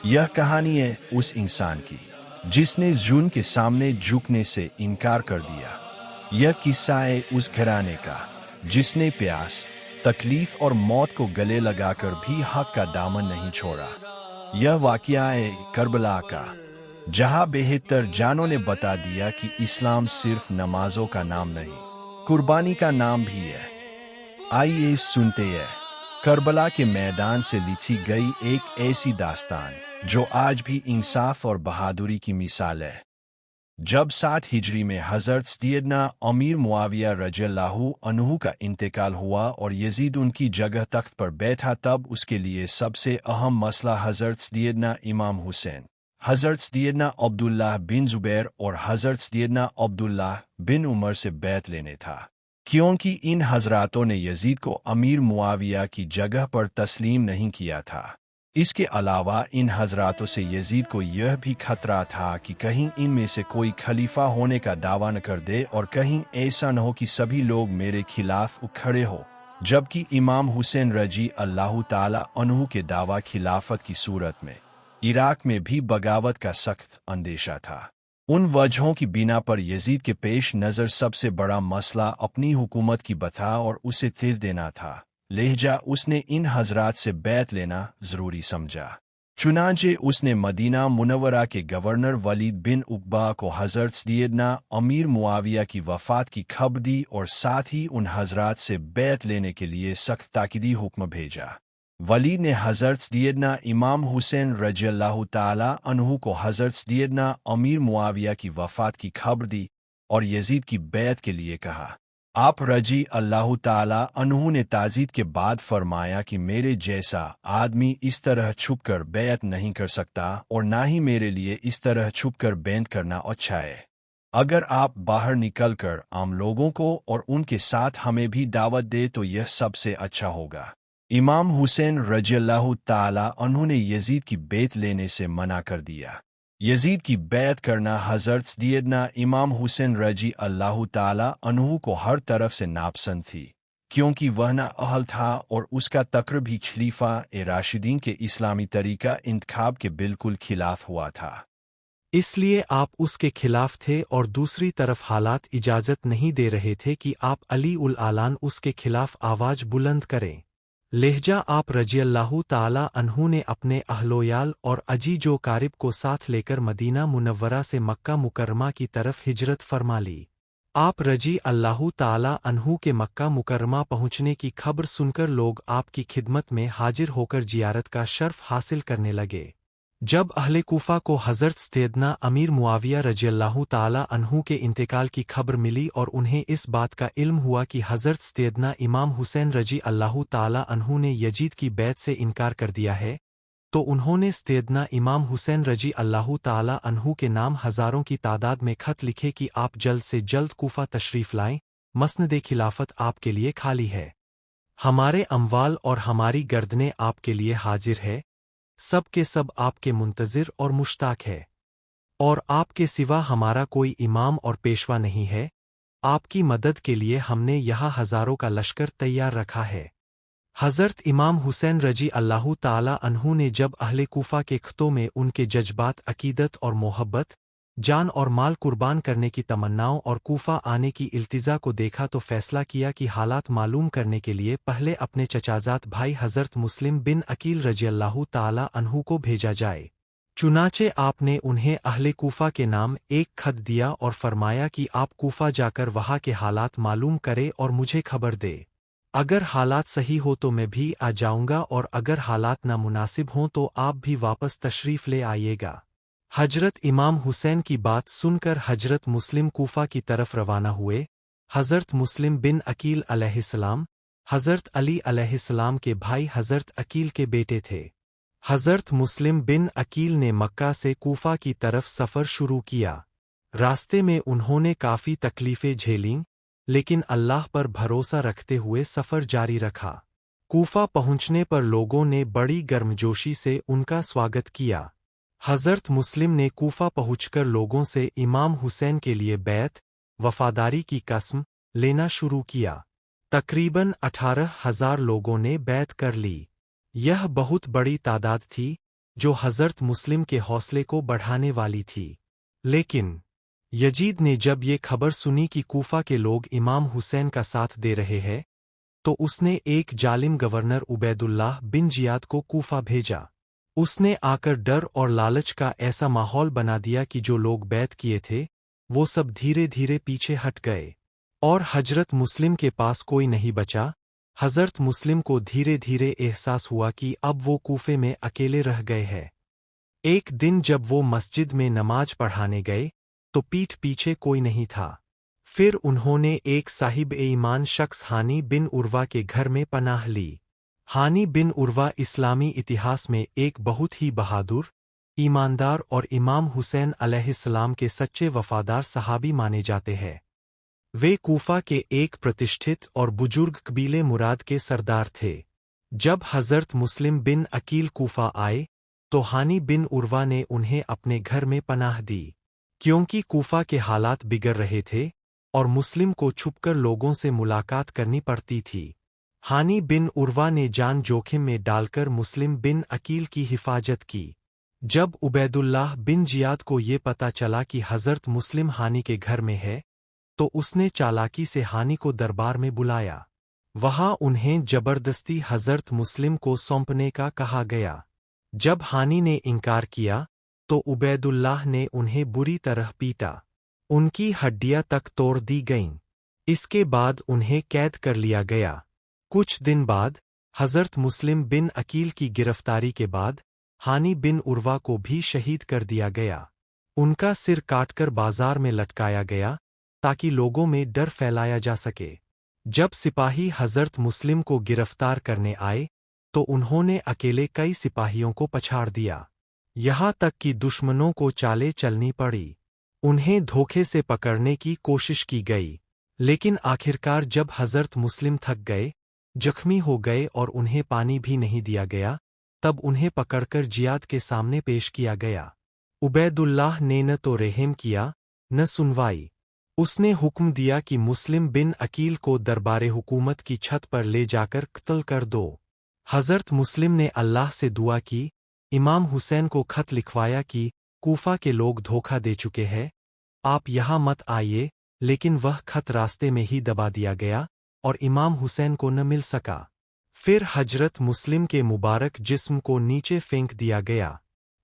यह कहानी है उस इंसान की जिसने जुल्म के सामने झुकने से इनकार कर दिया। यह किस्सा है उस घराने का जिसने प्यास, तकलीफ और मौत को गले लगाकर भी हक का दामन नहीं छोड़ा। यह वाकया है करबला का, जहां बेहतर जानों ने बता दिया कि इस्लाम सिर्फ नमाजों का नाम नहीं, कुर्बानी का नाम भी है। आइए सुनते हैं करबला के मैदान से लिखी गई एक ऐसी दास्तान जो आज भी इंसाफ और बहादुरी की मिसाल है। जब 7 हिजरी में हज़रत सैयदना अमीर मुआविया रज़ियल्लाहु अन्हु का इंतकाल हुआ और यजीद उनकी जगह तख्त पर बैठा, तब उसके लिए सबसे अहम मसला हज़रत सैयदना इमाम हुसैन, हज़रत सैयदना अब्दुल्लाह बिन ज़ुबैर और हज़रत सैयदना अब्दुल्लाह बिन उमर से बैत लेने था, क्योंकि इन हज़रातों ने यजीद को अमीर मुआविया की जगह पर तस्लीम नहीं किया था। इसके अलावा इन हज़रातों से यजीद को यह भी खतरा था कि कहीं इनमें से कोई खलीफा होने का दावा न कर दे और कहीं ऐसा न हो कि सभी लोग मेरे खिलाफ खड़े हो, जबकि इमाम हुसैन रजी अल्लाह ताला अन्हु के दावा खिलाफत की सूरत में इराक में भी बगावत का सख्त अंदेशा था। उन वजहों की बिना पर यजीद के पेश नज़र सबसे बड़ा मसला अपनी हुकूमत की बता और उसे तेज देना था, लिहाजा उसने इन हजरात से बैत लेना ज़रूरी समझा। चुनांचे उसने मदीना मुनव्वरा के गवर्नर वलीद बिन उक़बा को हज़रत सैयदना अमीर मुआविया की वफ़ात की खबर दी और साथ ही उन हजरात से बैत लेने के लिए सख्त ताकीदी हुक्म भेजा। वलीद ने हज़रत सैयदना इमाम हुसैन रज़ियल्लाहु ताला अन्हु को हज़रत सैयदना अमीर मुआविया की वफ़ात की खबर दी और यजीद की बैत के लिए कहा। आप रजी अल्लाह ताला अन्हु ने ताज़ीद के बाद फरमाया कि मेरे जैसा आदमी इस तरह छुपकर बैत नहीं कर सकता और ना ही मेरे लिए इस तरह छुपकर बैत करना अच्छा है। अगर आप बाहर निकलकर आम लोगों को और उनके साथ हमें भी दावत दे तो यह सबसे अच्छा होगा। इमाम हुसैन रज़ियल्लाहु ताला अन्हु ने यजीद की बैत लेने से मना कर दिया। यजीद की बैत करना हज़रत सैयदना इमाम हुसैन रजी अल्लाह ताला अन्हु को हर तरफ से नापसंद थी, क्योंकि वह ना अहल था और उसका तक़रीब भी खलीफा ए राशिदीन के इस्लामी तरीका इंतखाब के बिल्कुल खिलाफ हुआ था। इसलिए आप उसके खिलाफ थे और दूसरी तरफ हालात इजाज़त नहीं दे रहे थे कि आप अली उल आलान उसके खिलाफ आवाज़ बुलंद करें। लिहाजा आप रज़ियल्लाहु ताला अन्हु ने अपने अहलोयाल और अजीजो कारिब को साथ लेकर मदीना मुनव्वरा से मक्का मुकर्रमा की तरफ हिजरत फरमा ली। आप रजी अल्लाहु ताला अन्हु के मक्का मुकर्रमा पहुँचने की खबर सुनकर लोग आपकी खिदमत में हाजिर होकर जियारत का शर्फ हासिल करने लगे। जब अहले कूफा को हज़रत सैयदना अमीर मुआविया रज़ियल्लाहु ताला अन्हु के इंतकाल की खबर मिली और उन्हें इस बात का इल्म हुआ कि हज़रत सैयदना इमाम हुसैन रजी अल्लाहु ताला अन्हु ने यजीद की बैत से इनकार कर दिया है, तो उन्होंने सैयदना इमाम हुसैन रजी अल्लाहु ताला अन्हु के नाम हज़ारों की तादाद में खत लिखे कि आप जल्द से जल्द कूफा तशरीफ़ लाएं, मसनद खिलाफत आपके लिए खाली है, हमारे अमवाल और हमारी गर्दनें आपके लिए हाजिर है, सब के सब आपके मुंतज़िर और मुश्ताक है, और आपके सिवा हमारा कोई इमाम और पेशवा नहीं है। आपकी मदद के लिए हमने यहाँ हज़ारों का लश्कर तैयार रखा है। हज़रत इमाम हुसैन रजी अल्लाहु ताला अन्हु ने जब अहले कूफा के खतों में उनके जज्बात, अकीदत और मोहब्बत, जान और माल कुर्बान करने की तमन्नाओं और कूफा आने की इल्तिजा को देखा तो फैसला किया कि हालात मालूम करने के लिए पहले अपने चचाजात भाई हज़रत मुस्लिम बिन अकील रज़ियल्लाहु ताला अन्हु को भेजा जाए। चुनाचे आपने उन्हें अहले कूफा के नाम एक खत दिया और फरमाया कि आप कूफा जाकर वहाँ के हालात मालूम करे और मुझे खबर दे। अगर हालात सही हो तो मैं भी आ जाऊँगा और अगर हालात नामुनासिब हों तो आप भी वापस तशरीफ़ ले आइएगा। हजरत इमाम हुसैन की बात सुनकर हजरत मुस्लिम कूफा की तरफ रवाना हुए। हजरत मुस्लिम बिन अकील अलैहिस्सलाम हजरत अली अलैहिस्सलाम के भाई हजरत अकील के बेटे थे। हजरत मुस्लिम बिन अकील ने मक्का से कूफा की तरफ सफ़र शुरू किया। रास्ते में उन्होंने काफ़ी तकलीफ़ें झेलीं, लेकिन अल्लाह पर भरोसा रखते हुए सफ़र जारी रखा। कूफा पहुँचने पर लोगों ने बड़ी गर्मजोशी से उनका स्वागत किया। हज़रत मुस्लिम ने कूफा पहुँचकर लोगों से इमाम हुसैन के लिए बैत, वफ़ादारी की कसम लेना शुरू किया। तकरीबन 18,000 लोगों ने बैत कर ली। यह बहुत बड़ी तादाद थी, जो हज़रत मुस्लिम के हौसले को बढ़ाने वाली थी। लेकिन यजीद ने जब ये खबर सुनी कि कूफा के लोग इमाम हुसैन का साथ दे रहे हैं, तो उसने एक जालिम गवर्नर उबैदुल्लाह बिन जियाद को कूफा भेजा। उसने आकर डर और लालच का ऐसा माहौल बना दिया कि जो लोग बैत किए थे वो सब धीरे धीरे पीछे हट गए और हजरत मुस्लिम के पास कोई नहीं बचा। हजरत मुस्लिम को धीरे धीरे एहसास हुआ कि अब वो कूफे में अकेले रह गए हैं। एक दिन जब वो मस्जिद में नमाज पढ़ाने गए तो पीठ पीछे कोई नहीं था। फिर उन्होंने एक साहिब ईमान शख्स हानी बिन उर्वा के घर में पनाह ली। हानी बिन उर्वा इस्लामी इतिहास में एक बहुत ही बहादुर, ईमानदार और इमाम हुसैन अलैहिस्सलाम के सच्चे वफादार सहाबी माने जाते हैं। वे कूफा के एक प्रतिष्ठित और बुजुर्ग कबीले मुराद के सरदार थे। जब हजरत मुस्लिम बिन अकील कूफा आए तो हानी बिन उर्वा ने उन्हें अपने घर में पनाह दी, क्योंकि कूफा के हालात बिगड़ रहे थे और मुस्लिम को छुपकर लोगों से मुलाकात करनी पड़ती थी। हानी बिन उर्वा ने जान जोखिम में डालकर मुस्लिम बिन अकील की हिफाजत की। जब उबैदुल्लाह बिन जियाद को ये पता चला कि हजरत मुस्लिम हानी के घर में है, तो उसने चालाकी से हानी को दरबार में बुलाया। वहां उन्हें जबरदस्ती हजरत मुस्लिम को सौंपने का कहा गया। जब हानी ने इनकार किया तो उबैदुल्लाह ने उन्हें बुरी तरह पीटा। उनकी हड्डियां तक तोड़ दी गईं। इसके बाद उन्हें कैद कर लिया गया। कुछ दिन बाद हजरत मुस्लिम बिन अकील की गिरफ्तारी के बाद हानी बिन उर्वा को भी शहीद कर दिया गया। उनका सिर काटकर बाजार में लटकाया गया ताकि लोगों में डर फैलाया जा सके। जब सिपाही हजरत मुस्लिम को गिरफ्तार करने आए तो उन्होंने अकेले कई सिपाहियों को पछाड़ दिया, यहाँ तक कि दुश्मनों को चालें चलनी पड़ी। उन्हें धोखे से पकड़ने की कोशिश की गई, लेकिन आखिरकार जब हजरत मुस्लिम थक गए, जख्मी हो गए और उन्हें पानी भी नहीं दिया गया, तब उन्हें पकड़कर जियाद के सामने पेश किया गया। उबैदुल्लाह ने न तो रहम किया न सुनवाई। उसने हुक्म दिया कि मुस्लिम बिन अकील को दरबारे हुकूमत की छत पर ले जाकर कत्ल कर दो। हजरत मुस्लिम ने अल्लाह से दुआ की, इमाम हुसैन को खत लिखवाया कि कूफा के लोग धोखा दे चुके हैं, आप यहाँ मत आइए, लेकिन वह खत रास्ते में ही दबा दिया गया और इमाम हुसैन को न मिल सका। फिर हजरत मुस्लिम के मुबारक जिस्म को नीचे फेंक दिया गया।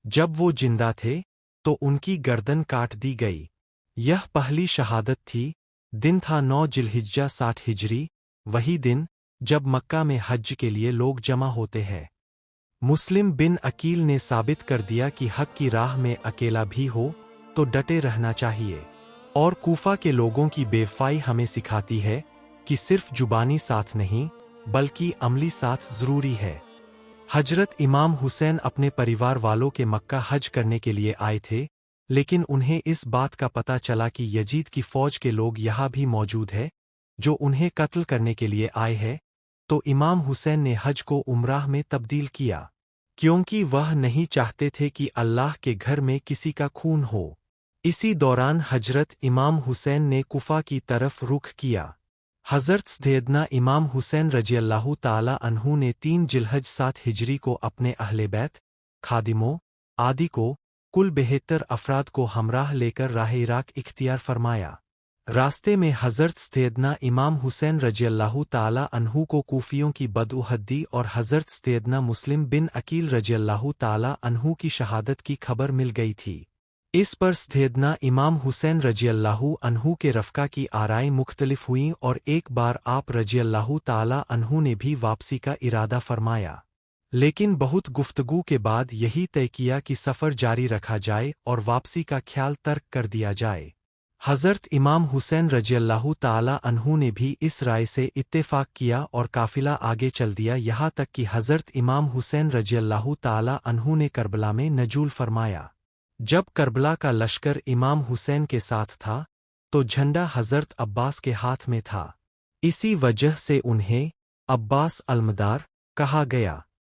जब वो जिंदा थे तो उनकी गर्दन काट दी गई। यह पहली शहादत थी। दिन था 9 जिलहिज्जा 60 हिजरी, वही दिन जब मक्का में हज के लिए लोग जमा होते हैं। मुस्लिम बिन अकील ने साबित कर दिया कि हक की राह में अकेला भी हो तो डटे रहना चाहिए, और कूफा के लोगों की बेवफाई हमें सिखाती है कि सिर्फ जुबानी साथ नहीं बल्कि अमली साथ जरूरी है। हजरत इमाम हुसैन अपने परिवार वालों के मक्का हज करने के लिए आए थे, लेकिन उन्हें इस बात का पता चला कि यजीद की फौज के लोग यहाँ भी मौजूद है जो उन्हें कत्ल करने के लिए आए हैं। तो इमाम हुसैन ने हज को उम्राह में तब्दील किया, क्योंकि वह नहीं चाहते थे कि अल्लाह के घर में किसी का खून हो। इसी दौरान हजरत इमाम हुसैन ने कुफा की तरफ रुख किया। हजरत सैयदना इमाम हुसैन रज़ियल्लाहु ताला अन्हु ने 3 जिलहज 7 हिजरी को अपने अहले बैत, खादिमों आदि को, कुल 72 अफराद को हमराह लेकर राह इराक इख्तियार फरमाया। रास्ते में हजरत सैयदना इमाम हुसैन रज़ियल्लाहु ताला अन्हु को कूफियों की बदउहद्दी और हजरत सैयदना मुस्लिम बिन अकील रज़ियल्लाहु ताला अन्हु की शहादत की खबर मिल गई थी। इस पर सैयदना इमाम हुसैन रज़ियल्लाहु अन्हु के रफ़का की आराएं मुख्तलिफ हुईं और एक बार आप रज़ियल्लाहु ताला अन्हु ने भी वापसी का इरादा फरमाया, लेकिन बहुत गुफ्तगू के बाद यही तय किया कि सफ़र जारी रखा जाए और वापसी का ख्याल तर्क कर दिया जाए। हजरत इमाम हुसैन रज़ियल्लाहु ताला अन्हु ने भी इस राय से इत्तेफाक किया और काफिला आगे चल दिया, यहाँ तक कि हजरत इमाम हुसैन रज़ियल्लाहु ताला अन्हु ने करबला में नजूल फरमाया। जब करबला का लश्कर इमाम हुसैन के साथ था तो झंडा हजरत अब्बास के हाथ में था। इसी वजह से उन्हें अब्बास अलमदार कहा गया।